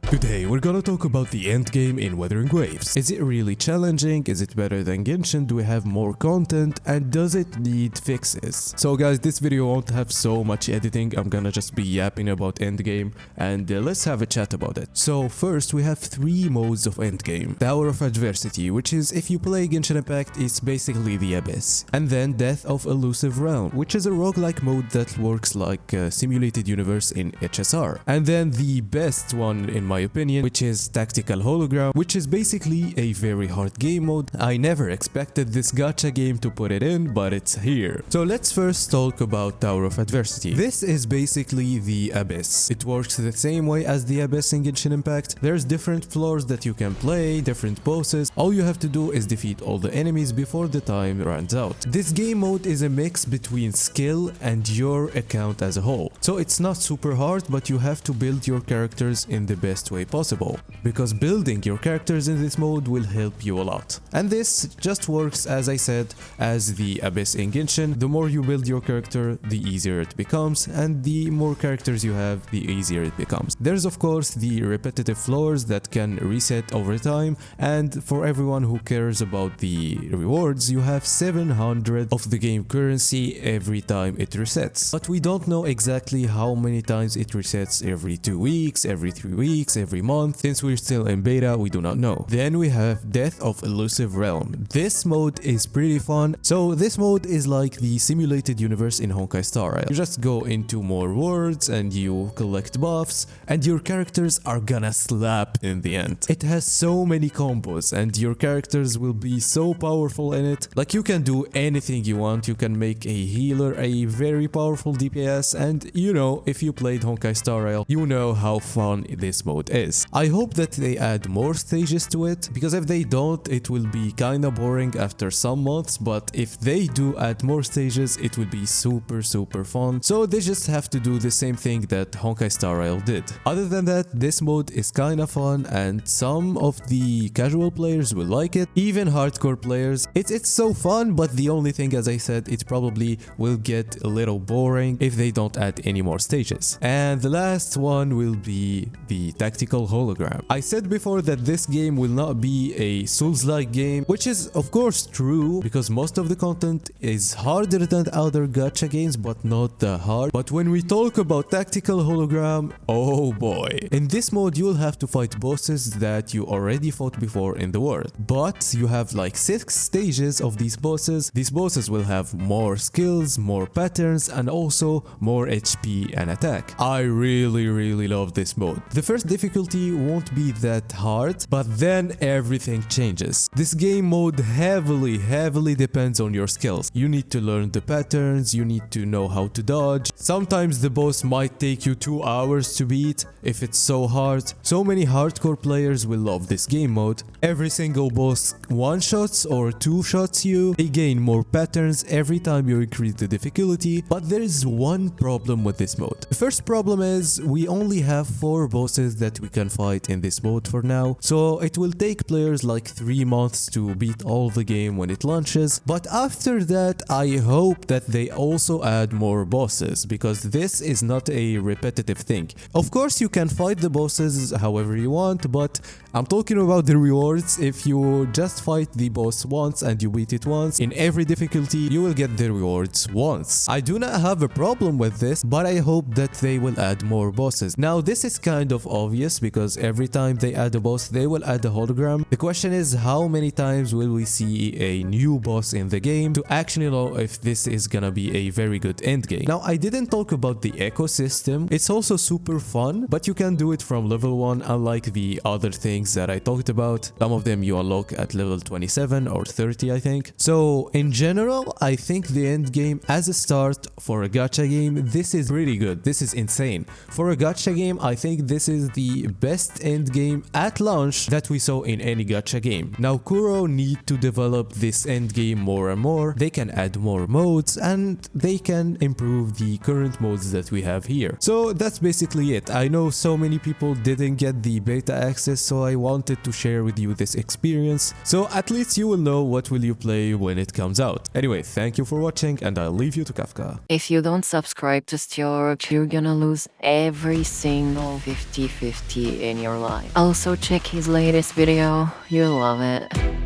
Today we're gonna talk about the endgame in Wuthering Waves. Is it really challenging? Is it better than Genshin? Do we have more content? And does it need fixes? So guys, this video won't have so much editing. I'm gonna just be yapping about endgame and let's have a chat about it. So first we have three modes of endgame. Tower of Adversity, which is if you play Genshin Impact, it's basically the Abyss. And then Death of Elusive Realm, which is a roguelike mode that works like a simulated universe in HSR. And then the best one in my opinion, which is Tactical Hologram, which is basically a very hard game mode. I never expected this gacha game to put it in, but it's here. So let's first talk about Tower of Adversity. This is basically the Abyss. It works the same way as the Abyss in Genshin Impact. There's different floors that you can play, different bosses. All you have to do is defeat all the enemies before the time runs out. This game mode is a mix between skill and your account as a whole. So it's not super hard, but you have to build your characters in the best way possible, because building your characters in this mode will help you a lot. And this just works, as I said, as the Abyss in Genshin. The more you build your character, the easier it becomes, and the more characters you have, the easier it becomes. There's of course the repetitive floors that can reset over time, and for everyone who cares about the rewards, you have 700 of the game currency every time it resets. But we don't know exactly how many times it resets, every 2 weeks, every 3 weeks, every month. Since we're still in beta, we do not know. Then we have Death of Elusive Realm. This mode is pretty fun. So this mode is like the simulated universe in Honkai Star Rail. You just go into more worlds and you collect buffs, and your characters are gonna slap in the end. It has so many combos and your characters will be so powerful in it. Like, you can do anything you want. You can make a healer a very powerful DPS, and you know, if you played Honkai Star Rail, you know how fun this mode is. I hope that they add more stages to it, because if they don't, it will be kinda boring after some months, but if they do add more stages, it will be super fun. So they just have to do the same thing that Honkai Star Rail did. Other than that, this mode is kinda fun, and some of the casual players will like it, even hardcore players. It's so fun, but the only thing, as I said, it probably will get a little boring if they don't add any more stages. And the last one will be the Tactical Hologram. I said before that this game will not be a Souls-like game, which is of course true, because most of the content is harder than other gacha games, but not that hard. But when we talk about Tactical Hologram, oh boy. In this mode, you'll have to fight bosses that you already fought before in the world. But you have like 6 stages of these bosses. These bosses will have more skills, more patterns, and also more HP and attack. I really love this mode. The first difficulty won't be that hard, but then everything changes. This game mode heavily depends on your skills. You need to learn the patterns, you need to know how to dodge. Sometimes the boss might take you 2 hours to beat if it's so hard. So many hardcore players will love this game mode. Every single boss one-shots or two-shots you. They gain more patterns every time you increase the difficulty, but there is one problem with this mode. The first problem is we only have 4 bosses that we can fight in this mode for now, so it will take players like 3 months to beat all the game when it launches. But after that, I hope that they also add more bosses, because this is not a repetitive thing. Of course, you can fight the bosses however you want, but I'm talking about the rewards. If you just fight the boss once and you beat it once, in every difficulty, you will get the rewards once. I do not have a problem with this, but I hope that they will add more bosses. Now, this is kind of obvious, because every time they add a boss, they will add a hologram. The question is, how many times will we see a new boss in the game to actually know if this is gonna be a very good end game? Now, I didn't talk about the ecosystem. It's also super fun, but you can do it from level 1, unlike the other things that I talked about. Some of them you unlock at level 27 or 30, I think. So in general, I think the end game as a start for a gacha game, this is pretty good. This is insane. For a gacha game, I think this is the best end game at launch that we saw in any gacha game. Now, Kuro need to develop this end game more and more. They can add more modes, and they can improve the current modes that we have here. So that's basically it. I know so many people didn't get the beta access, so I wanted to share with you this experience, so at least you will know what will you play when it comes out. Anyway, thank you for watching, and I'll leave you to Kafka. If you don't subscribe to stioorg, you're gonna lose every single 50/50 safety in your life. Also check his latest video, you'll love it.